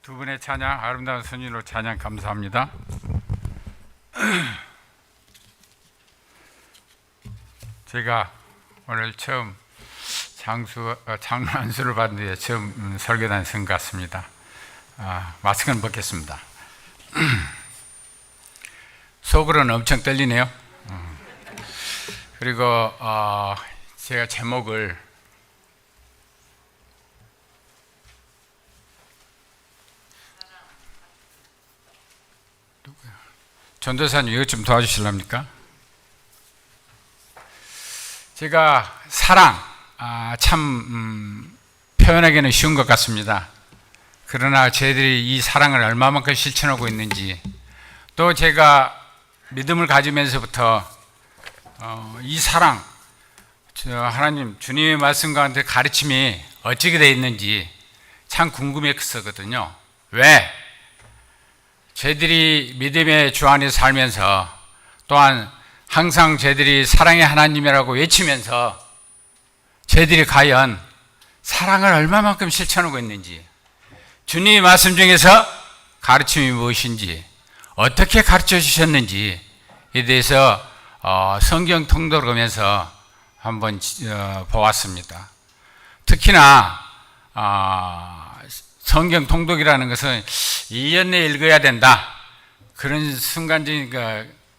두 분의 찬양, 아름다운 순위로 찬양 감사합니다. 제가 오늘 처음 장난수를 받은 뒤에 처음 설교단에 선 것 같습니다. 마스크는 벗겠습니다. 속으로는 엄청 떨리네요. 그리고 제가 제목을 전도사님 이것 좀 도와주실랍니까? 제가 사랑 참 표현하기는 쉬운 것 같습니다. 그러나 저희들이 이 사랑을 얼마만큼 실천하고 있는지, 또 제가 믿음을 가지면서부터 이 사랑, 하나님 주님의 말씀과 함께 가르침이 어찌게 되어 있는지 참 궁금했었거든요. 왜? 저희들이 믿음의 주 안에 살면서, 또한 항상 저희들이 사랑의 하나님이라고 외치면서 저희들이 과연 사랑을 얼마만큼 실천하고 있는지, 주님의 말씀 중에서 가르침이 무엇인지, 어떻게 가르쳐 주셨는지에 대해서 성경 통독을 하면서 한번 보았습니다. 특히나 성경 통독이라는 것은 1년 내에 읽어야 된다, 그런 순간적인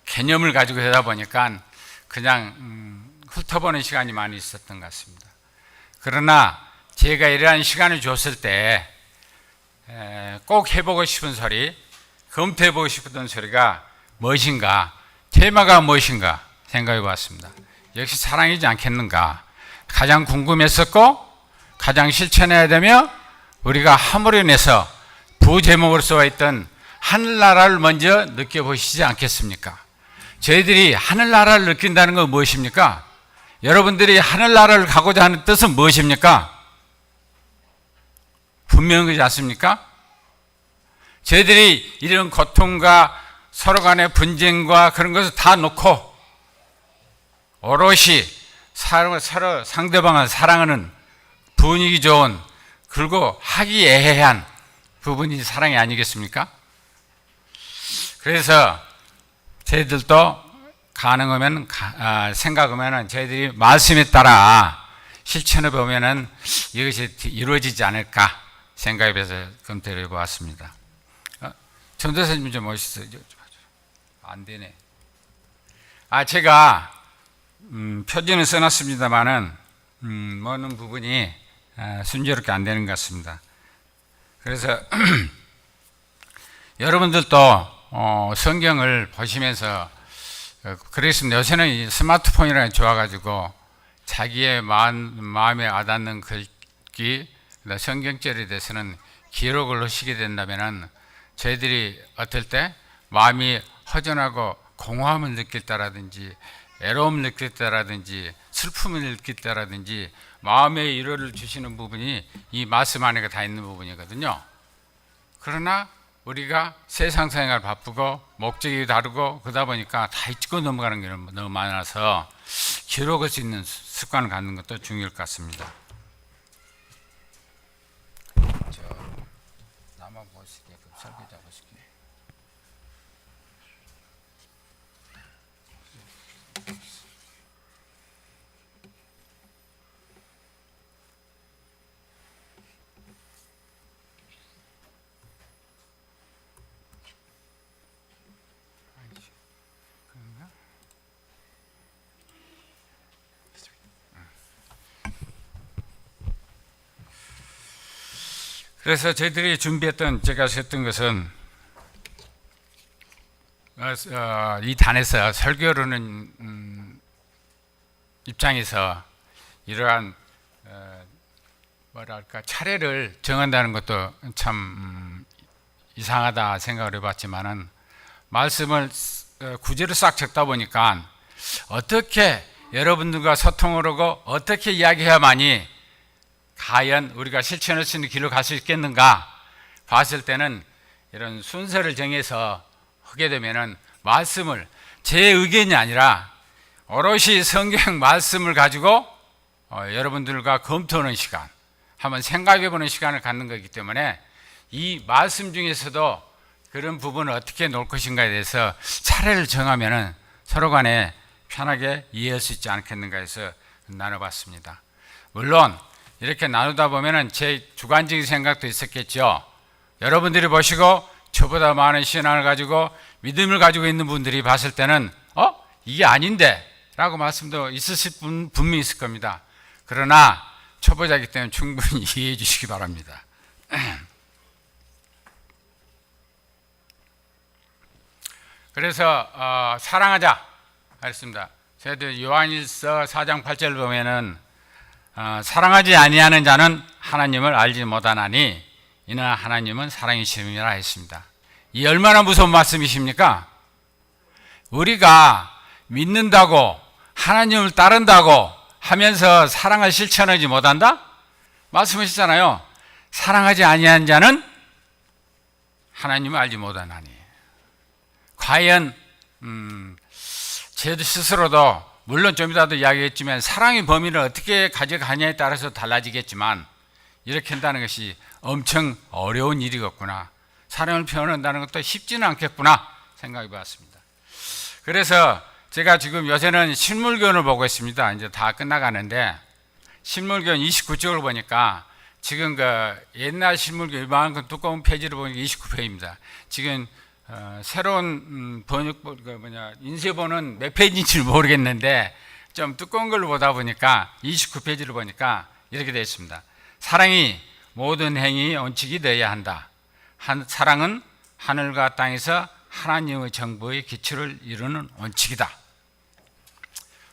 개념을 가지고 하다 보니까 그냥 훑어보는 시간이 많이 있었던 것 같습니다. 그러나 제가 이러한 시간을 줬을 때 꼭 해보고 싶은 소리, 검토해보고 싶었던 소리가 무엇인가, 테마가 무엇인가 생각해 보았습니다. 역시 사랑이지 않겠는가, 가장 궁금했었고 가장 실천해야 되며 우리가 함으로 인해서 부제목으로 써있던 하늘나라를 먼저 느껴보시지 않겠습니까? 저희들이 하늘나라를 느낀다는 건 무엇입니까? 여러분들이 하늘나라를 가고자 하는 뜻은 무엇입니까? 분명하지 않습니까? 저희들이 이런 고통과 서로 간의 분쟁과 그런 것을 다 놓고 오롯이 서로 상대방을 사랑하는 분위기 좋은, 그리고 화기애애한 부분이 사랑이 아니겠습니까? 그래서 저희들도 가능하면 생각하면 저희들이 말씀에 따라 실천해 보면은 이것이 이루어지지 않을까 생각해서 검토해 보았습니다. 전도사님 좀 오시죠. 안 되네. 제가 표지는 써놨습니다만은 뭐는 부분이 순조롭게 안 되는 것 같습니다. 그래서 여러분들도 성경을 보시면서, 그랬으면 요새는 스마트폰이라는 게 좋아가지고 자기의 마음에 와닿는 글귀, 성경절에 대해서는 기록을 하시게 된다면은 저희들이 어떨 때 마음이 허전하고 공허함을 느낄 때라든지, 애로움을 느낄 때라든지, 슬픔을 느낄 때라든지 마음의 위로를 주시는 부분이 이 말씀 안에 다 있는 부분이거든요. 그러나 우리가 세상 생활 바쁘고 목적이 다르고 그러다 보니까 다 잊고 넘어가는 게 너무 많아서 기록할 수 있는 습관을 갖는 것도 중요할 것 같습니다. 나만 보시게, 설교자 보시게. 그래서 저희들이 준비했던, 제가 했던 것은 이 단에서 설교하는 입장에서 이러한 뭐랄까 차례를 정한다는 것도 참 이상하다 생각을 해봤지만은, 말씀을 구절을 싹 적다 보니까 어떻게 여러분들과 소통을 하고 어떻게 이야기해야만이 과연 우리가 실천할 수 있는 길로 갈 수 있겠는가 봤을 때는, 이런 순서를 정해서 하게 되면은 말씀을, 제 의견이 아니라 오롯이 성경 말씀을 가지고 여러분들과 검토하는 시간, 한번 생각해 보는 시간을 갖는 거기 때문에 이 말씀 중에서도 그런 부분을 어떻게 놓을 것인가에 대해서 차례를 정하면은 서로 간에 편하게 이해할 수 있지 않겠는가 해서 나눠봤습니다. 물론 이렇게 나누다 보면은 제 주관적인 생각도 있었겠죠. 여러분들이 보시고 저보다 많은 신앙을 가지고 믿음을 가지고 있는 분들이 봤을 때는 이게 아닌데 라고 말씀도 있으실 분 분명히 있을 겁니다. 그러나 초보자이기 때문에 충분히 이해해 주시기 바랍니다. 그래서 사랑하자 했습니다. 저희들 요한일서 4장 8절 보면은 사랑하지 아니하는 자는 하나님을 알지 못하나니 이는 하나님은 사랑이심이라 했습니다. 이 얼마나 무서운 말씀이십니까? 우리가 믿는다고 하나님을 따른다고 하면서 사랑을 실천하지 못한다? 말씀하시잖아요. 사랑하지 아니하는 자는 하나님을 알지 못하나니. 과연 제 스스로도 물론 좀 이따도 이야기했지만 사랑의 범위를 어떻게 가져가냐에 따라서 달라지겠지만 이렇게 한다는 것이 엄청 어려운 일이겠구나. 사랑을 표현한다는 것도 쉽지는 않겠구나 생각해 봤습니다. 그래서 제가 지금 요새는 실물교훈을 보고 있습니다. 이제 다 끝나가는데 실물교훈 29쪽을 보니까 지금 그 옛날 실물교훈 이만큼 두꺼운 페이지를 보니까 29페이지입니다. 지금 새로운 번역 인쇄본은 몇 페이지인지 모르겠는데 좀 두꺼운 걸로 보다 보니까 29페이지를 보니까 이렇게 되어 있습니다. 사랑이 모든 행위 원칙이 되어야 한다. 사랑은 하늘과 땅에서 하나님의 정부의 기초를 이루는 원칙이다.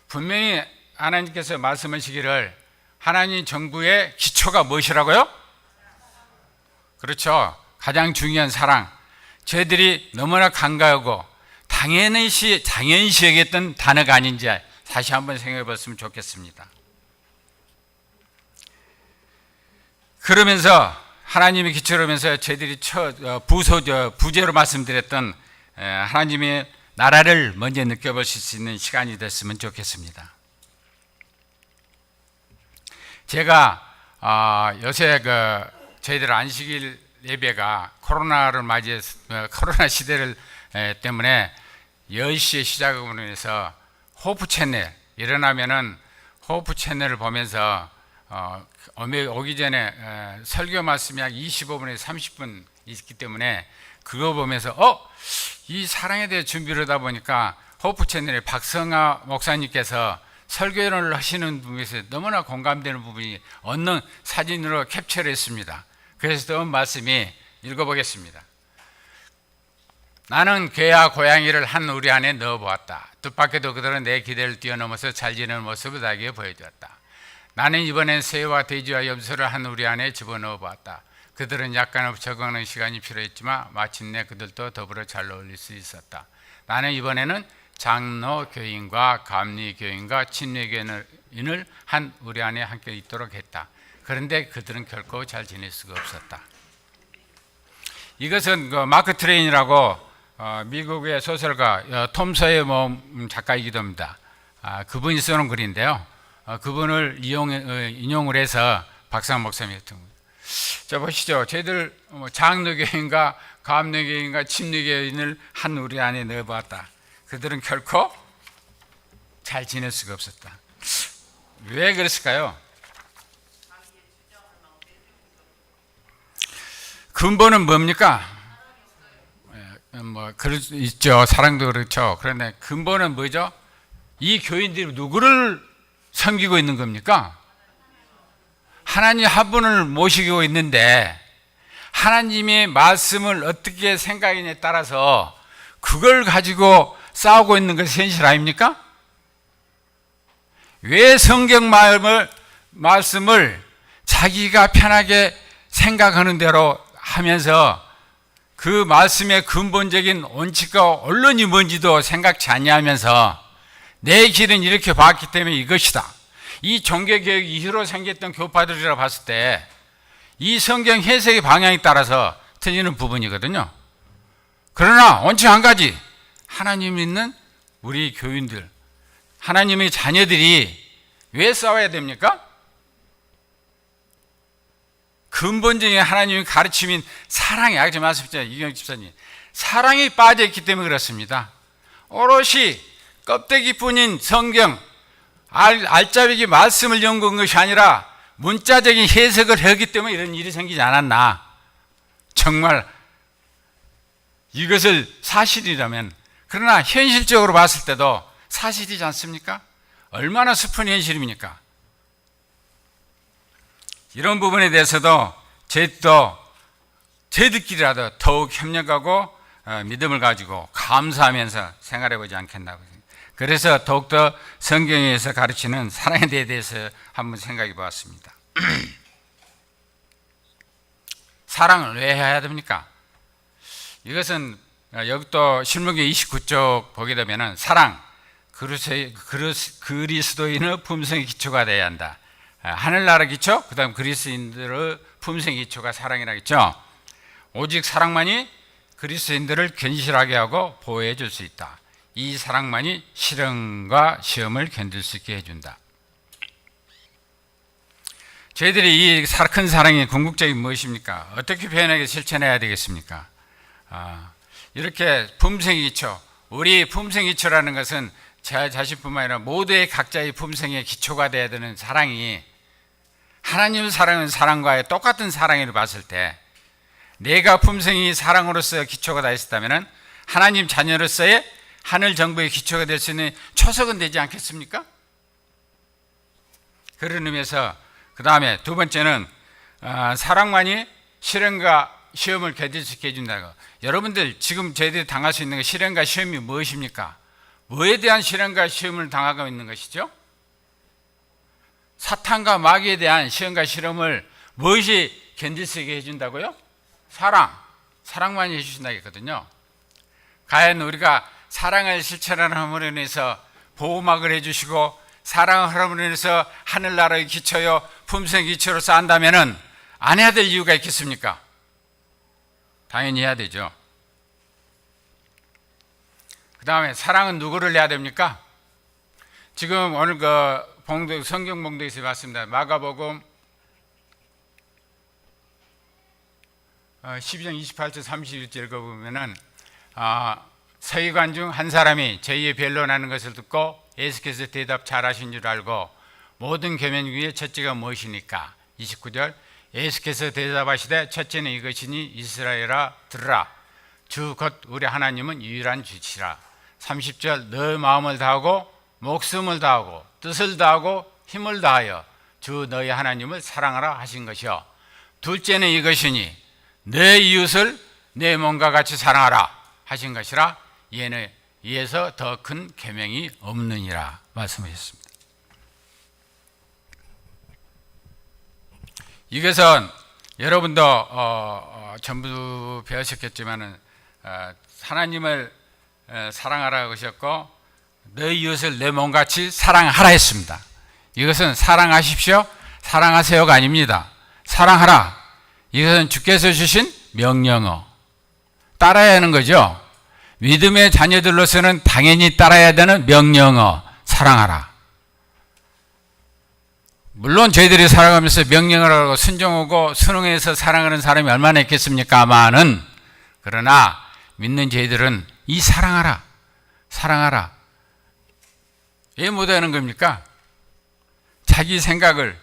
분명히 하나님께서 말씀하시기를 하나님 정부의 기초가 무엇이라고요? 그렇죠. 가장 중요한 사랑. 저희들이 너무나 간과하고 당연시 여겼던 단어가 아닌지 다시 한번 생각해 봤으면 좋겠습니다. 그러면서 하나님의 기초로 하면서 저희들이 부제로 말씀드렸던 하나님의 나라를 먼저 느껴보실 수 있는 시간이 됐으면 좋겠습니다. 제가 요새 저희들 안식일 예배가 코로나를 맞이해서 코로나 시대를 때문에 10시에 시작으로 해서 호프 채널 일어나면은 호프 채널을 보면서 오기 전에 설교 말씀이 약 25분에서 30분 있기 때문에 그거 보면서 이 사랑에 대해 준비를 하다 보니까 호프 채널의 박성아 목사님께서 설교를 하시는 부분에서 너무나 공감되는 부분이 얻는 사진으로 캡처를 했습니다. 그래서 또 말씀이 읽어보겠습니다. 나는 개와 고양이를 한 우리 안에 넣어보았다. 뜻밖에도 그들은 내 기대를 뛰어넘어서 잘 지내는 모습을 나에게 보여주었다. 나는 이번엔 새와 돼지와 염소를 한 우리 안에 집어넣어 보았다. 그들은 약간 적응하는 시간이 필요했지만 마침내 그들도 더불어 잘 어울릴 수 있었다. 나는 이번에는 장로 교인과 감리 교인과 침례 교인을 한 우리 안에 함께 있도록 했다. 그런데 그들은 결코 잘 지낼 수가 없었다. 이것은 마크 트웨인이라고 미국의 소설가 톰 소여의 작가이기도 합니다. 그분이 쓰는 글인데요. 그분을 인용을 해서 박상 목사님이 했던 거예요. 자 보시죠. 저희들 장로교인과 감로교인과 침례교인을 한 우리 안에 넣어봤다. 그들은 결코 잘 지낼 수가 없었다. 왜 그랬을까요? 근본은 뭡니까? 그럴 수 있죠. 사랑도 그렇죠. 그런데 근본은 뭐죠? 이 교인들이 누구를 섬기고 있는 겁니까? 하나님 한 분을 모시고 있는데 하나님의 말씀을 어떻게 생각하느냐에 따라서 그걸 가지고 싸우고 있는 것이 현실 아닙니까? 왜 성경 말씀을 자기가 편하게 생각하는 대로 하면서 그 말씀의 근본적인 원칙과 언론이 뭔지도 생각치 아니하면서 내 길은 이렇게 봤기 때문에 이것이다. 이 종교개혁 이후로 생겼던 교파들이라고 봤을 때 이 성경 해석의 방향에 따라서 틀리는 부분이거든요. 그러나 원칙 한 가지, 하나님 믿는 우리 교인들, 하나님의 자녀들이 왜 싸워야 됩니까? 근본적인 하나님의 가르침인 사랑이, 아까 말씀하셨잖아요, 이경 집사님. 사랑이 빠져있기 때문에 그렇습니다. 오롯이 껍데기뿐인 성경, 알짜배기 말씀을 연구한 것이 아니라 문자적인 해석을 하기 때문에 이런 일이 생기지 않았나. 정말 이것을 사실이라면, 그러나 현실적으로 봤을 때도 사실이지 않습니까? 얼마나 슬픈 현실입니까? 이런 부분에 대해서도 저희들끼리라도 더욱 협력하고 믿음을 가지고 감사하면서 생활해 보지 않겠나. 그래서 더욱더 성경에서 가르치는 사랑에 대해서 한번 생각해 보았습니다. 사랑을 왜 해야 됩니까? 이것은 여기 또 신명기 29쪽 보게 되면은 사랑, 그리스도인의 품성의 기초가 되어야 한다. 하늘나라 기초, 그 다음 그리스도인들의 품성의 기초가 사랑이라겠죠. 오직 사랑만이 그리스도인들을 견실하게 하고 보호해 줄 수 있다. 이 사랑만이 시련과 시험을 견딜 수 있게 해준다. 저희들이 이 큰 사랑의 궁극적인 무엇입니까? 어떻게 표현하게 실천해야 되겠습니까? 이렇게 품성의 기초, 우리 품성의 기초라는 것은 제 자신뿐만 아니라 모두의 각자의 품성의 기초가 되어야 되는 사랑이, 하나님의 사랑은 사랑과의 똑같은 사랑을 봤을 때 내가 품성이 사랑으로서 기초가 다 있었다면 하나님 자녀로서의 하늘 정부의 기초가 될 수 있는 초석은 되지 않겠습니까? 그런 의미에서 그 다음에 두 번째는 사랑만이 시련과 시험을 견딜 수 있게 해준다고. 여러분들 지금 저희들이 당할 수 있는 시련과 시험이 무엇입니까? 뭐에 대한 시련과 시험을 당하고 있는 것이죠? 사탄과 마귀에 대한 시험과 시험을 무엇이 견딜 수 있게 해준다고요? 사랑만이 해주신다고 했거든요. 과연 우리가 사랑을 실천함으로 인해서 보호막을 해주시고 사랑을 함으로 인해서 하늘나라의 기초요 품성의 기초로 쌓는다면 안 해야 될 이유가 있겠습니까? 당연히 해야 되죠. 그 다음에 사랑은 누구를 해야 됩니까? 지금 오늘 성경 봉독에서 봤습니다. 마가복음 12장 28절 31절 읽어보면은 서기관 중 한 사람이 저희의 변론하는 것을 듣고 예수께서 대답 잘하신 줄 알고 모든 계명 중에 첫째가 무엇이니까? 29절 예수께서 대답하시되 첫째는 이것이니 이스라엘아 들으라 주 곧 우리 하나님은 유일한 주시라. 30절 너 마음을 다하고 목숨을 다하고 뜻을 다하고 힘을 다하여 주 너희 하나님을 사랑하라 하신 것이요. 둘째는 이것이니 내 이웃을 내 몸과 같이 사랑하라 하신 것이라. 이에서 더 큰 계명이 없느니라 말씀하셨습니다. 이것은 여러분도 전부 배우셨겠지만은 하나님을 사랑하라 하셨고 내 이웃을 내 몸같이 사랑하라 했습니다. 이것은 사랑하십시오, 사랑하세요가 아닙니다. 사랑하라. 이것은 주께서 주신 명령어, 따라야 하는 거죠. 믿음의 자녀들로서는 당연히 따라야 되는 명령어, 사랑하라. 물론 저희들이 살아가면서 명령을 하고 순종하고 순응해서 사랑하는 사람이 얼마나 있겠습니까마는, 그러나 믿는 저희들은 이 사랑하라, 사랑하라. 왜 못하는 겁니까? 자기 생각을,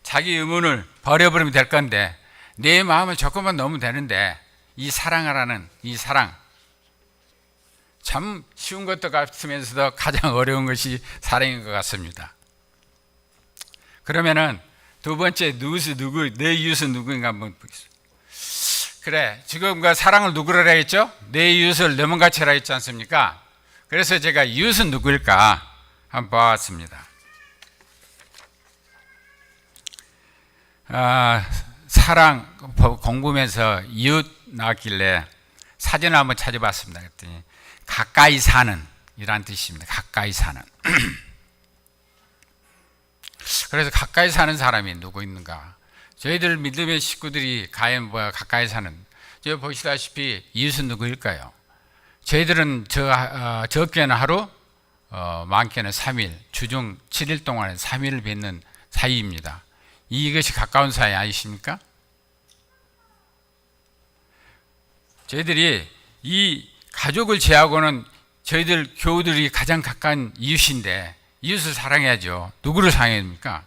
자기 의문을 버려버리면 될 건데 내 마음을 조금만 넣으면 되는데 이 사랑하라는 이 사랑, 참 쉬운 것도 같으면서도 가장 어려운 것이 사랑인 것 같습니다. 그러면은 두 번째 내 이웃은 누구인가 한번 보겠습니다. 그래, 지금 사랑을 누구로 하라 했죠? 내 이웃을 내 몸같이 하라 했지 않습니까? 그래서 제가 이웃은 누구일까 한번 봐왔습니다. 사랑 공부하면서 이웃 나왔길래 사진을 한번 찾아봤습니다. 그랬더니 가까이 사는 이란 뜻입니다. 가까이 사는. 그래서 가까이 사는 사람이 누구 있는가? 저희들 믿음의 식구들이 과연 가까이 사는, 저 보시다시피 이웃은 누구일까요? 저희들은 적게는 하루, 많게는 3일, 주중 7일 동안에 3일을 뵙는 사이입니다. 이것이 가까운 사이 아니십니까? 저희들이 이 가족을 제하고는 저희들 교우들이 가장 가까운 이웃인데 이웃을 사랑해야죠. 누구를 사랑해야 됩니까?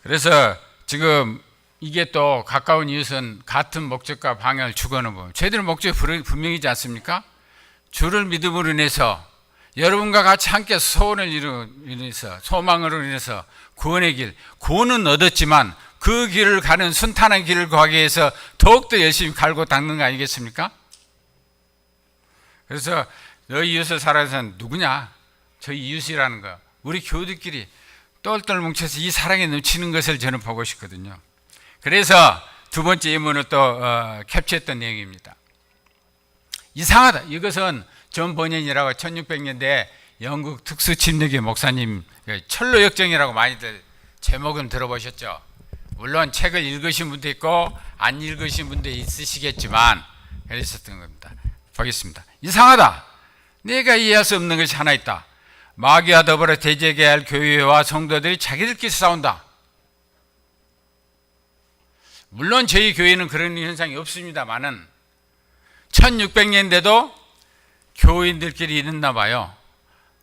그래서 지금 이게 또 가까운 이웃은 같은 목적과 방향을 추구하는 법. 저희들 목적이 분명이지 않습니까? 주를 믿음으로 인해서 여러분과 같이 함께 소원을 인해서 소망으로 인해서 구원의 길, 구원은 얻었지만 그 길을 가는 순탄한 길을 가기 위해서 더욱더 열심히 갈고 닦는 거 아니겠습니까? 그래서 너희 이웃을 사랑해서는 누구냐? 저희 이웃이라는 거. 우리 교우들끼리 똘똘 뭉쳐서 이 사랑에 넘치는 것을 저는 보고 싶거든요. 그래서 두 번째 예문을 또 캡처했던 내용입니다. 이상하다. 이것은 존 버년이라고 1600년대 영국 특수침례교 목사님 철로역정이라고 많이들 제목은 들어보셨죠? 물론 책을 읽으신 분도 있고 안 읽으신 분도 있으시겠지만 그랬었던 겁니다. 보겠습니다. 이상하다. 내가 이해할 수 없는 것이 하나 있다. 마귀와 더불어 대적해야 할 교회와 성도들이 자기들끼리 싸운다. 물론 저희 교회는 그런 현상이 없습니다만은 1600년대도 교인들끼리 있었나 봐요.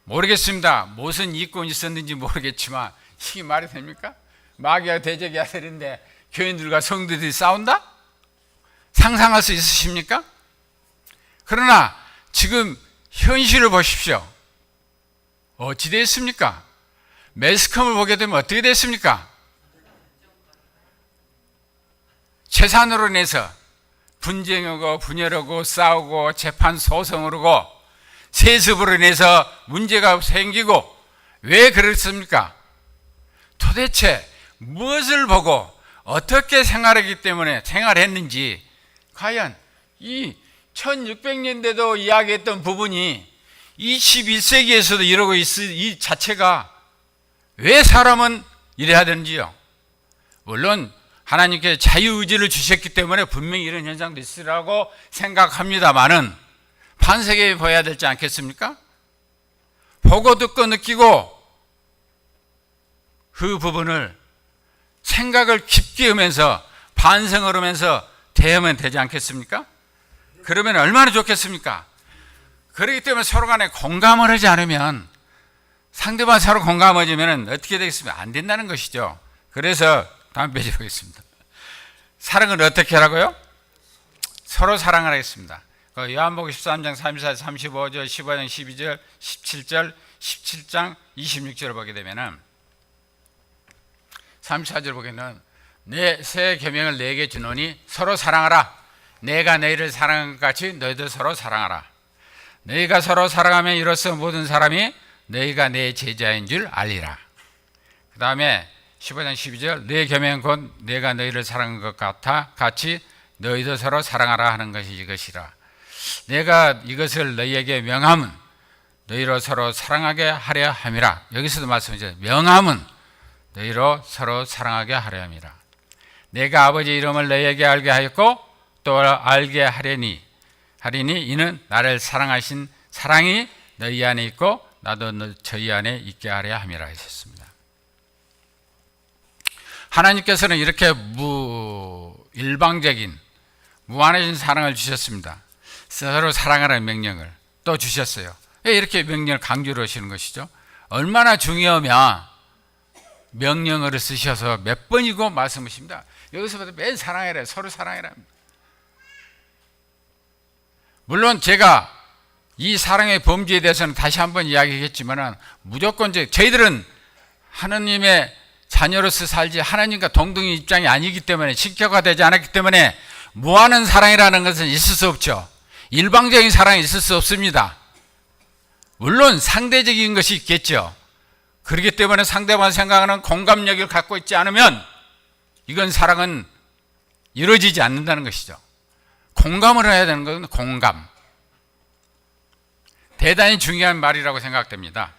모르겠습니다. 무슨 이권이 있었는지 모르겠지만 이게 말이 됩니까? 마귀와 대적해야 되는데 교인들과 성도들이 싸운다? 상상할 수 있으십니까? 그러나 지금 현실을 보십시오. 어찌 됐습니까? 매스컴을 보게 되면 어떻게 됐습니까? 재산으로 인해서 분쟁하고 분열하고 싸우고 재판 소송을 하고 세습으로 인해서 문제가 생기고 왜 그렇습니까? 도대체 무엇을 보고 어떻게 생활했기 때문에 생활했는지 과연 이 1600년대도 이야기했던 부분이 21세기에서도 이러고 있을 이 자체가 왜 사람은 이래야 되는지요? 물론 하나님께 자유의지를 주셨기 때문에 분명히 이런 현상도 있으라고 생각합니다만은 반세계에 보여야 되지 않겠습니까? 보고 듣고 느끼고 그 부분을 생각을 깊게 하면서 반성을 하면서 대하면 되지 않겠습니까? 그러면 얼마나 좋겠습니까? 그렇기 때문에 서로 간에 공감을 하지 않으면 상대방 서로 공감하지면 어떻게 되겠습니까? 안 된다는 것이죠. 그래서 다음 페이지로 가겠습니다. 사랑을 어떻게 하라고요? 서로 사랑을 하겠습니다. 요한복음 13장 34, 35절, 15장 12절, 17절, 17장 26절을 보게 되면은 34절 보기에는 내 새 계명을 내게 주노니 서로 사랑하라. 내가 너희를 사랑한 것 같이 너희도 서로 사랑하라. 너희가 서로 사랑하면 이로써 모든 사람이 너희가 내 제자인 줄 알리라. 그 다음에 15장 12절 내 계명은 곧 내가 너희를 사랑한 것 같아 같이 너희도 서로 사랑하라 하는 것이 이것이라. 내가 이것을 너희에게 명함은 너희로 서로 사랑하게 하려 함이라. 여기서도 말씀이죠. 명함은 너희로 서로 사랑하게 하려 함이라. 내가 아버지 이름을 너희에게 알게 하였고 또 알게 하리니 이는 나를 사랑하신 사랑이 너희 안에 있고 나도 저희 안에 있게 하려 함이라 하셨습니다. 하나님께서는 이렇게 일방적인 무한하신 사랑을 주셨습니다. 서로 사랑하라는 명령을 또 주셨어요. 왜 이렇게 명령을 강조를 하시는 것이죠? 얼마나 중요하면 명령어를 쓰셔서 몇 번이고 말씀하십니다. 여기서부터 매일 사랑해라, 서로 사랑해라. 물론 제가 이 사랑의 범주에 대해서는 다시 한번 이야기했지만 무조건 저희들은 하나님의 자녀로서 살지 하나님과 동등의 입장이 아니기 때문에 신격화 되지 않았기 때문에 무한한 사랑이라는 것은 있을 수 없죠. 일방적인 사랑이 있을 수 없습니다. 물론 상대적인 것이 있겠죠. 그렇기 때문에 상대방 생각하는 공감력을 갖고 있지 않으면 이건 사랑은 이루어지지 않는다는 것이죠. 공감을 해야 되는 것은 공감. 대단히 중요한 말이라고 생각됩니다.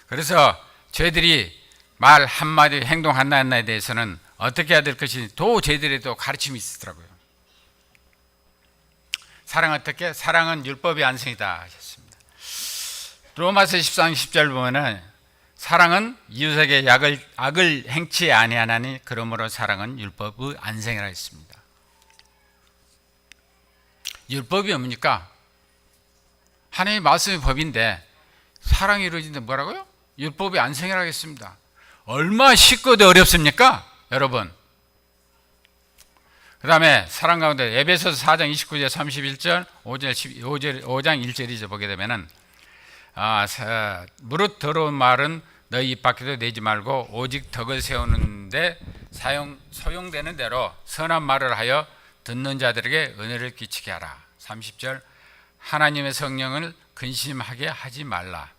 그래서 저희들이 말 한마디, 행동 하나하나에 대해서는 어떻게 해야 될 것인지 저희들에도 가르침이 있더라고요. 사랑 어떻게? 사랑은 율법의 안성이다 하셨습니다. 로마서 14장 10절 보면은 사랑은 이웃에게 악을 행치 아니하나니 그러므로 사랑은 율법의 안성이라 했습니다. 율법이 뭡니까? 하나님의 말씀이 법인데 사랑이 이루어진데 뭐라고요? 율법이 안생이라겠습니다. 얼마나 쉽고 어렵습니까? 여러분. 그 다음에 사랑 가운데 에베소서 4장 29절 31절 5장 1절이죠. 보게 되면은 무릇 더러운 말은 너희 입 밖에도 내지 말고 오직 덕을 세우는데 소용되는 대로 선한 말을 하여 듣는 자들에게 은혜를 끼치게 하라. 30절 하나님의 성령을 근심하게 하지 말라.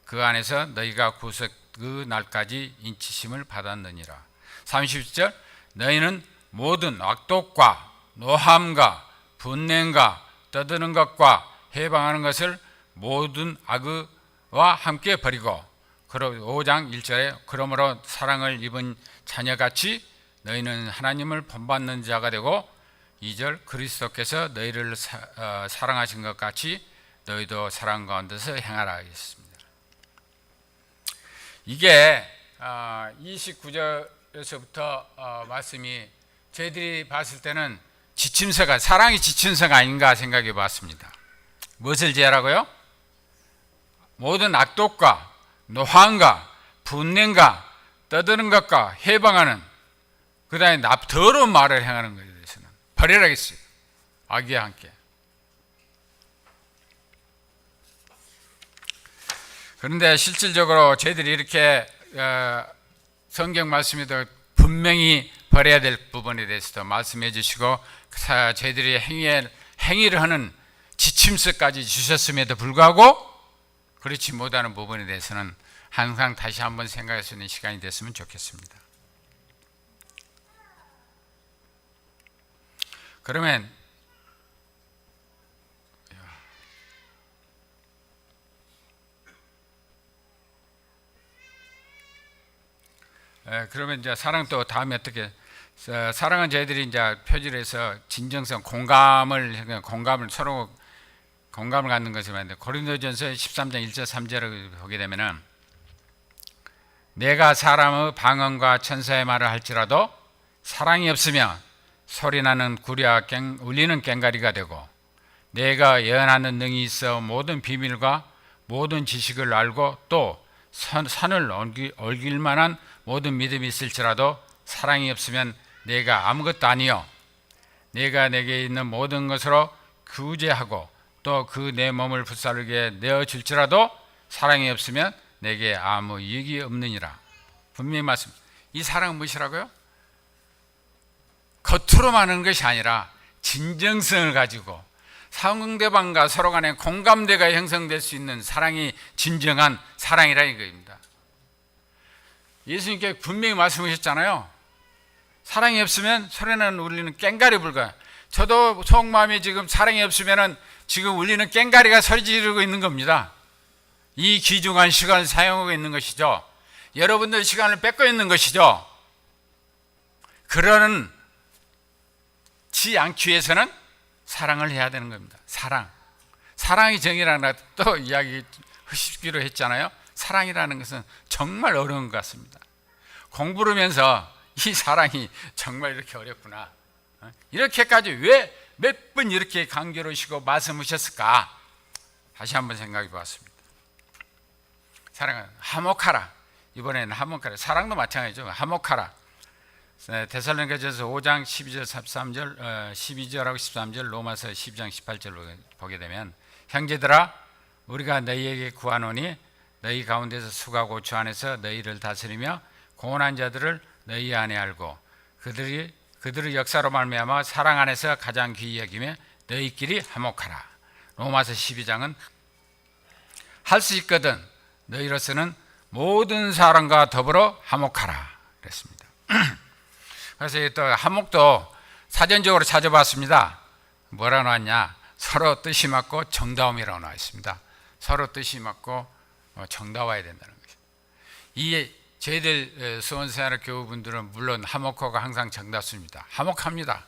그 안에서 너희가 구속 그 날까지 인치심을 받았느니라. 30절 너희는 모든 악독과 노함과 분냄과 떠드는 것과 해방하는 것을 모든 악의와 함께 버리고 5장 1절에 그러므로 사랑을 입은 자녀같이 너희는 하나님을 본받는 자가 되고 2절 그리스도께서 너희를 사랑하신 것 같이 너희도 사랑 가운데서 행하라 하겠습니다. 이게 29절에서부터 말씀이 저희들이 봤을 때는 지침서가 사랑이 지침서가 아닌가 생각해 봤습니다. 무엇을 제하라고요? 모든 악독과 노함과 분냄과 떠드는 것과 해방하는 그 다음에 더러운 말을 행하는 것에 대해서는 버리라겠어요. 악의와 함께. 그런데 실질적으로 저희들이 이렇게 성경 말씀에도 분명히 버려야 될 부분에 대해서도 말씀해 주시고 저희들이 행위를 하는 지침서까지 주셨음에도 불구하고 그렇지 못하는 부분에 대해서는 항상 다시 한번 생각할 수 있는 시간이 됐으면 좋겠습니다. 그러면 이제 사랑 또 다음에 어떻게 사랑은 저희들이 이제 표질에서 진정성 공감을 서로 공감을 갖는 것이 맞는데 고린도전서 13장 1절 3절을 보게 되면은 내가 사람의 방언과 천사의 말을 할지라도 사랑이 없으면 소리나는 구리와 울리는 꽹과리가 되고 내가 예언하는 능이 있어 모든 비밀과 모든 지식을 알고 또 산을 옮길 만한 모든 믿음이 있을지라도 사랑이 없으면 내가 아무것도 아니요 내가 내게 있는 모든 것으로 구제하고 또 그 내 몸을 불사르게 내어줄지라도 사랑이 없으면 내게 아무 이익이 없느니라. 분명히 말씀. 이 사랑은 무엇이라고요? 겉으로만 하는 것이 아니라 진정성을 가지고 상대방과 서로 간에 공감대가 형성될 수 있는 사랑이 진정한 사랑이라는 것입니다. 예수님께 분명히 말씀하셨잖아요. 사랑이 없으면 소리나는 울리는 꽹과리 불가. 저도 속마음이 지금 사랑이 없으면 지금 울리는 꽹과리가 소리 지르고 있는 겁니다. 이 귀중한 시간을 사용하고 있는 것이죠. 여러분들 시간을 뺏고 있는 것이죠. 그러지 않기 위해서는 사랑을 해야 되는 겁니다. 사랑이 정의라는 또 이야기 하시기로 했잖아요. 사랑이라는 것은 정말 어려운 것 같습니다. 공부를 하면서 이 사랑이 정말 이렇게 어렵구나. 이렇게까지 왜 몇 번 이렇게 강조하시고 말씀하셨을까? 다시 한번 생각해 보았습니다. 사랑은 화목하라. 이번에는 화목하라. 사랑도 마찬가지죠. 화목하라. 데살로니가전서 5장 12절 13절 12절하고 13절 로마서 12장 18절로 보게 되면 형제들아 우리가 너희에게 구하노니 너희 가운데서 수가 고추 안에서 너희를 다스리며 고난한 자들을 너희 안에 알고 그들의 역사로 말미암아 사랑 안에서 가장 귀히 여기며 너희끼리 화목하라. 로마서 12장은 할 수 있거든 너희로서는 모든 사람과 더불어 화목하라 그랬습니다. 그래서 또 화목도 사전적으로 찾아봤습니다. 뭐라 나왔냐? 서로 뜻이 맞고 정다움이라고 나와 있습니다. 서로 뜻이 맞고 정다워야 된다는 것이죠. 이 저희들 수원생활 교우분들은 물론 화목하고 항상 정답습니다. 화목합니다.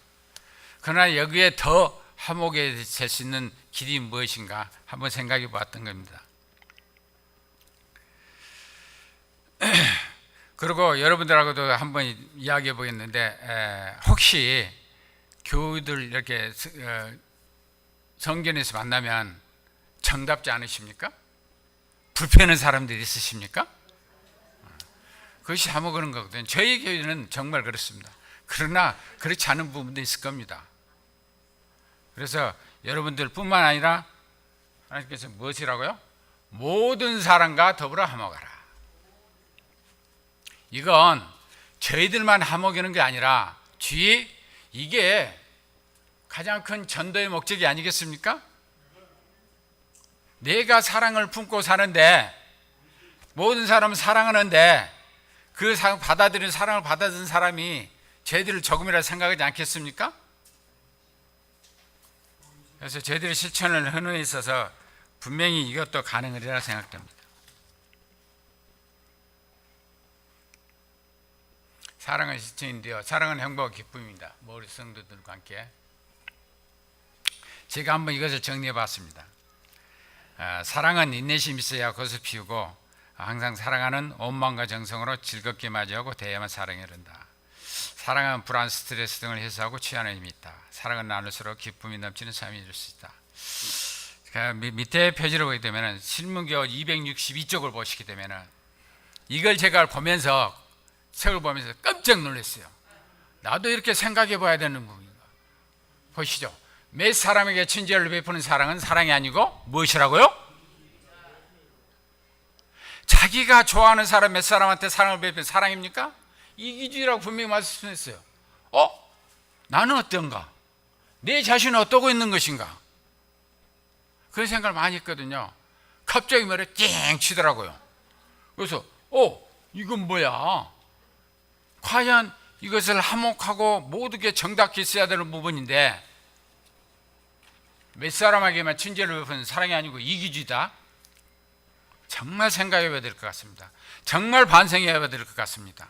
그러나 여기에 더 화목에 될 수 있는 길이 무엇인가 한번 생각해 봤던 겁니다. 그리고 여러분들하고도 한번 이야기해 보겠는데 혹시 교우들 이렇게 성전에서 만나면 정답지 않으십니까? 불편한 사람들이 있으십니까? 그것이 잘못 그런 거거든요. 저희 교회는 정말 그렇습니다. 그러나 그렇지 않은 부분도 있을 겁니다. 그래서 여러분들 뿐만 아니라 하나님께서 무엇이라고요? 모든 사람과 더불어 화목하라. 이건 저희들만 화목이는 게 아니라 뒤에 이게 가장 큰 전도의 목적이 아니겠습니까? 내가 사랑을 품고 사는데 모든 사람은 사랑하는데 그 받아들인 사랑을 받아들인 사람이 저희들을 조금이라도 생각하지 않겠습니까? 그래서 저희들의 실천을 하는 데 있어서 분명히 이것도 가능하리라 생각됩니다. 사랑은 실천인데요. 사랑은 행복과 기쁨입니다. 모든 성도들과 함께 제가 한번 이것을 정리해 봤습니다. 사랑은 인내심이 있어야 꽃을 피우고 항상 사랑하는 온 마음과 정성으로 즐겁게 맞이하고 대해야만 사랑이 흐른다. 사랑은 불안, 스트레스 등을 해소하고 취하는 힘이 있다. 사랑은 나눌수록 기쁨이 넘치는 삶이 이룰 수 있다. 밑에 표지를 보게 되면 신문교 262쪽을 보시게 되면 이걸 제가 보면서 책을 보면서 깜짝 놀랐어요. 나도 이렇게 생각해 봐야 되는 부분인가. 보시죠. 몇 사람에게 친절을 베푸는 사랑은 사랑이 아니고 무엇이라고요? 자기가 좋아하는 사람 몇 사람한테 사랑을 베푸는 사랑입니까? 이기주의라고 분명히 말씀했어요. 나는 어떤가? 내 자신은 어떠고 있는 것인가? 그런 생각을 많이 했거든요. 갑자기 머리에 띵 치더라고요. 그래서 이건 뭐야? 과연 이것을 화목하고 모두게 정답히 있어야 되는 부분인데 몇 사람에게만 친절을 베푸는 사랑이 아니고 이기주의다? 정말 생각해 봐야 될 것 같습니다. 정말 반성해 봐야 될 것 같습니다.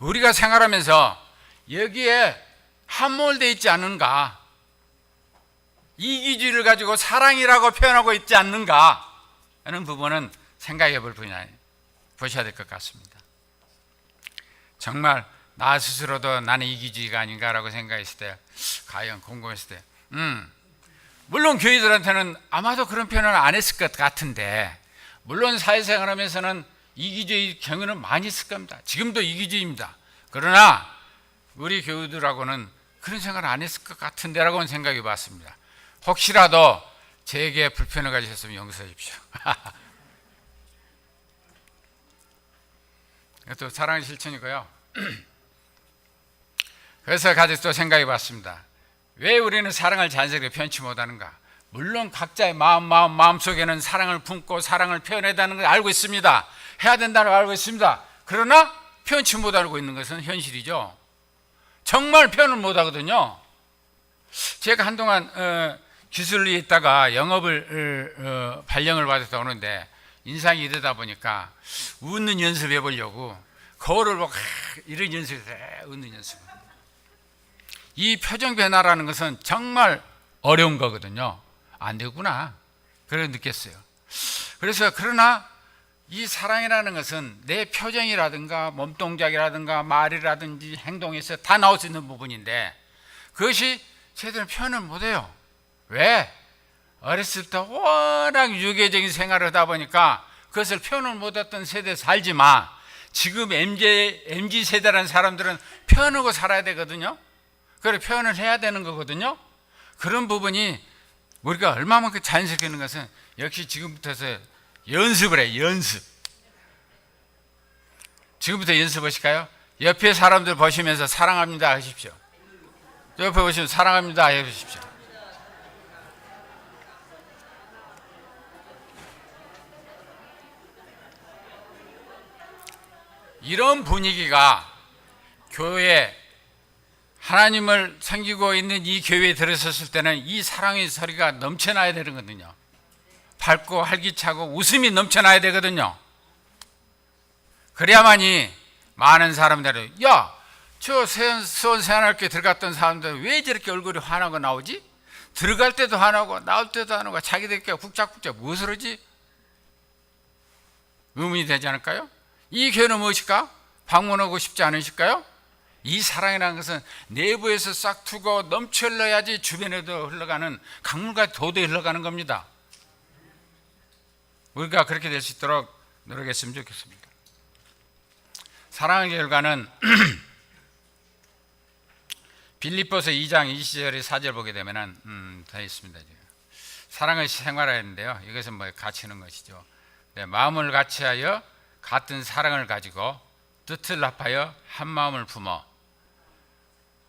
우리가 생활하면서 여기에 함몰되어 있지 않은가? 이기주의를 가지고 사랑이라고 표현하고 있지 않는가 하는 부분은 생각해 볼 분야 보셔야 될 것 같습니다. 정말 나 스스로도 나는 이기주의가 아닌가라고 생각했을 때 과연 궁금했을 때 물론 교회들한테는 아마도 그런 표현을 안 했을 것 같은데 물론 사회생활하면서는 이기주의 경우는 많이 있을 겁니다. 지금도 이기주의입니다. 그러나 우리 교우들하고는 그런 생각을 안 했을 것 같은데라고는 생각해 봤습니다. 혹시라도 제게 불편을 가지셨으면 용서해 주십시오. 이것도 사랑의 실천이고요. 그래서 가지고 또 생각해 봤습니다. 왜 우리는 사랑을 자연스럽게 표현치 못하는가? 물론 각자의 마음속에는 사랑을 품고 사랑을 표현해야 되는 걸 알고 있습니다. 해야 된다는 걸 알고 있습니다. 그러나 표현치 못하고 있는 것은 현실이죠. 정말 표현을 못하거든요. 제가 한동안 기술리에 있다가 영업을 발령을 받아서 오는데 인상이 이러다 보니까 웃는 연습해 보려고 거울을 보고 이런 연습을 웃는 연습. 이 표정 변화라는 것은 정말 어려운 거거든요. 안 되구나 그렇게 느꼈어요. 그래서 그러나 이 사랑이라는 것은 내 표정이라든가 몸동작이라든가 말이라든지 행동에서 다 나올 수 있는 부분인데 그것이 제대로 표현을 못해요. 왜? 어렸을 때 워낙 유교적인 생활을 하다 보니까 그것을 표현을 못했던 세대에 살지만 지금 MZ 세대라는 사람들은 표현하고 살아야 되거든요. 그래 표현을 해야 되는 거거든요. 그런 부분이 우리가 얼마만큼 자연스럽게 하는 것은 역시 지금부터서 연습을 해. 연습. 지금부터 연습하실까요? 옆에 사람들 보시면서 사랑합니다 하십시오. 옆에 보시면 사랑합니다 해주십시오. 이런 분위기가 교회 하나님을 섬기고 있는 이 교회에 들어섰을 때는 이 사랑의 소리가 넘쳐나야 되거든요. 밝고 활기차고 웃음이 넘쳐나야 되거든요. 그래야만이 많은 사람들이 저 수원세안학교에 들어갔던 사람들 왜 저렇게 얼굴이 환하고 나오지? 들어갈 때도 환하고 나올 때도 환하고 자기들끼리 훅짝훅짝 무엇을 하지? 의문이 되지 않을까요? 이 교회는 무엇일까? 방문하고 싶지 않으실까요? 이 사랑이라는 것은 내부에서 싹 트고 넘쳐 흘러야지 주변에도 흘러가는 강물과 도도히 흘러가는 겁니다. 우리가 그렇게 될 수 있도록 노력했으면 좋겠습니다. 사랑의 결과는 빌립보서 2장 20절의 4절 보게 되면은 다 있습니다. 사랑을 생활하는데요. 이것은 뭐 갖추는 것이죠. 네, 마음을 같이하여 같은 사랑을 가지고 뜻을 합하여 한 마음을 품어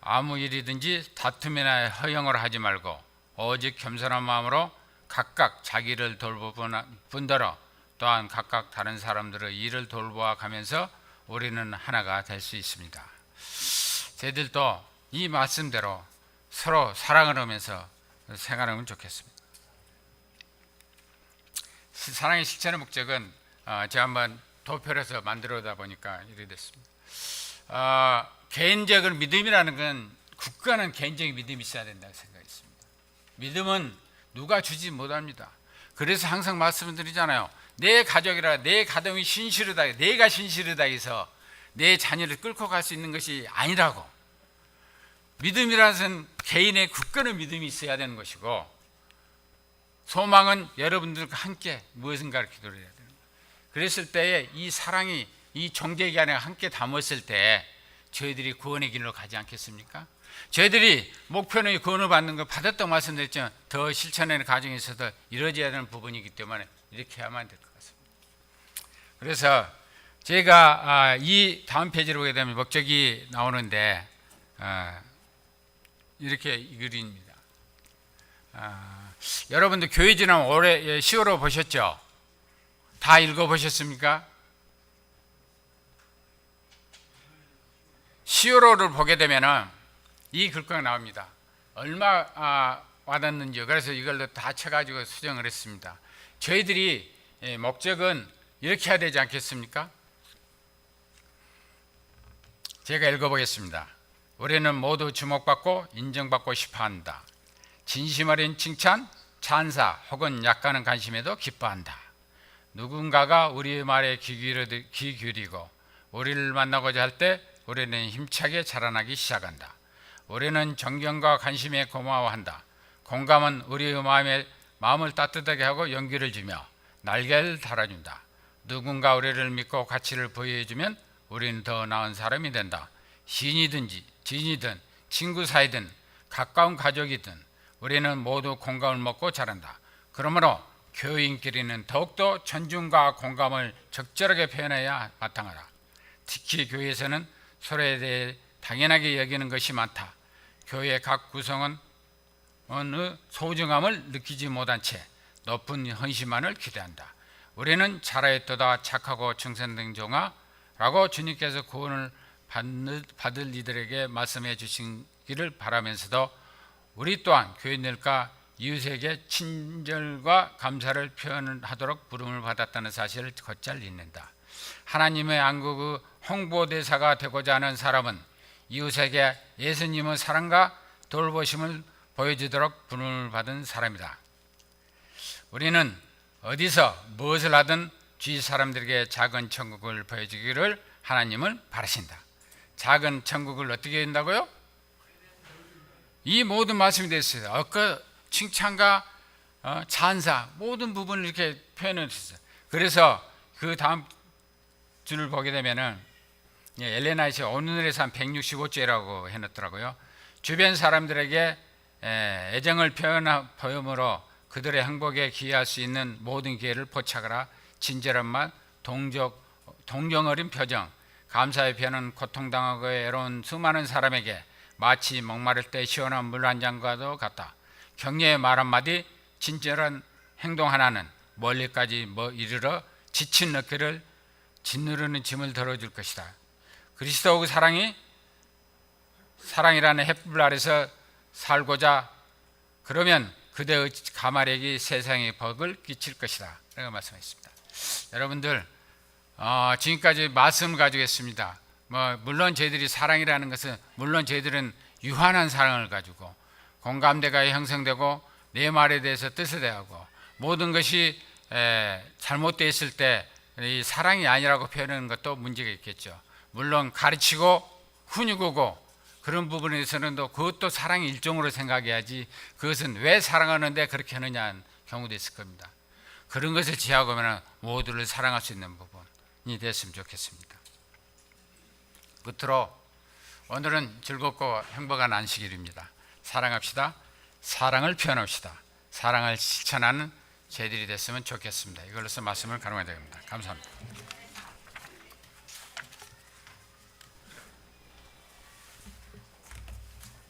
아무 일이든지 다툼이나 허영을 하지 말고 오직 겸손한 마음으로 각각 자기를 돌보분더러 또한 각각 다른 사람들의 일을 돌보아 가면서 우리는 하나가 될 수 있습니다. 저희들도 이 말씀대로 서로 사랑을 하면서 생활하면 좋겠습니다. 사랑의 실천의 목적은 제가 한번 도표를 해서 만들어다 보니까 이렇게 됐습니다. 개인적인 믿음이라는 건 굳건한 개인적인 믿음이 있어야 된다고 생각했습니다. 믿음은 누가 주지 못합니다. 그래서 항상 말씀드리잖아요. 내 가족이라 내 가정이 신실하다, 내가 신실하다 해서 내 자녀를 끌고 갈 수 있는 것이 아니라고. 믿음이라는 것은 개인의 굳건한 믿음이 있어야 되는 것이고, 소망은 여러분들과 함께 무엇인가를 기도를 해야 되는 거예요. 그랬을 때에 이 사랑이 이 종교의 안에 함께 담았을 때 저희들이 구원의 길로 가지 않겠습니까? 저희들이 목표는 구원을 받는 걸 받았다고 말씀드렸지만 더 실천하는 과정에 있어서 이루어져야 되는 부분이기 때문에 이렇게 해야만 될 것 같습니다. 그래서 제가 이 다음 페이지로 보게 되면 목적이 나오는데 이렇게 이 글입니다. 여러분들 교회 지난 올해 10월호 보셨죠? 다 읽어보셨습니까? 10월호를 보게 되면은 이 글귀가 나옵니다. 얼마 와닿는지요. 그래서 이걸로 다 쳐가지고 수정을 했습니다. 저희들이 목적은 이렇게 해야 되지 않겠습니까? 제가 읽어보겠습니다. 우리는 모두 주목받고 인정받고 싶어한다. 진심 어린 칭찬, 찬사 혹은 약간은 관심에도 기뻐한다. 누군가가 우리의 말에 귀 기울이고 우리를 만나고자 할 때 우리는 힘차게 자라나기 시작한다. 우리는 존경과 관심에 고마워한다. 공감은 우리의 마음을 따뜻하게 하고 용기를 주며 날개를 달아준다. 누군가 우리를 믿고 가치를 부여해주면 우리는 더 나은 사람이 된다. 시인이든지 지인이든 친구 사이든 가까운 가족이든 우리는 모두 공감을 먹고 자란다. 그러므로 교인끼리는 더욱더 존중과 공감을 적절하게 표현해야 마땅하다. 특히 교회에서는 서로에 대해 당연하게 여기는 것이 많다. 교회 각 구성원 의 소중함을 느끼지 못한 채 높은 헌신만을 기대한다. 우리는 잘하였도다 착하고 충성된 종아라고 주님께서 구원을 받을 이들에게 말씀해 주시기를 바라면서도 우리 또한 교인들과 이웃에게 친절과 감사를 표현하도록 부름을 받았다는 사실을 곧잘 잊는다. 하나님의 안국의 홍보대사가 되고자 하는 사람은 이웃에게 예수님의 사랑과 돌보심을 보여주도록 부름을 받은 사람이다. 우리는 어디서 무엇을 하든 주위 사람들에게 작은 천국을 보여주기를 하나님을 바라신다. 작은 천국을 어떻게 된다고요? 이 모든 말씀이 됐어요. 아까 칭찬과 찬사 모든 부분을 이렇게 표현을 했어요. 그래서 그 다음 줄을 보게 되면은 엘레나 이시 오늘에서 한 165죄라고 해놨더라고요. 주변 사람들에게 애정을 표현함으로 그들의 행복에 기여할 수 있는 모든 기회를 포착하라. 친절한 말, 동정 어린 표정, 감사의 표현은 고통당하고 애로운 수많은 사람에게 마치 목마를 때 시원한 물 한 잔과도 같다. 격려의 말 한마디, 친절한 행동 하나는 멀리까지 이르러 지친 어깨를 짓누르는 짐을 덜어줄 것이다. 그리스도의 사랑이라는 햇불 아래서 살고자 그러면 그대의 가마력이 세상에 벅을 끼칠 것이다. 라고 말씀했습니다. 여러분들 지금까지 말씀을 가지고 했습니다. 물론 저희들이 사랑이라는 것은 물론 저희들은 유한한 사랑을 가지고 공감대가 형성되고 내 말에 대해서 뜻을 대하고 모든 것이 잘못되어 있을 때 이 사랑이 아니라고 표현하는 것도 문제가 있겠죠. 물론 가르치고 훈육하고 그런 부분에서는 또 그것도 사랑의 일종으로 생각해야지 그것은 왜 사랑하는데 그렇게 하느냐는 경우도 있을 겁니다. 그런 것을 지하고면 모두를 사랑할 수 있는 부분이 됐으면 좋겠습니다. 끝으로 오늘은 즐겁고 행복한 안식일입니다. 사랑합시다. 사랑을 표현합시다. 사랑을 실천하는 저희들이 됐으면 좋겠습니다. 이걸로서 말씀을 가름하게 됩니다. 감사합니다.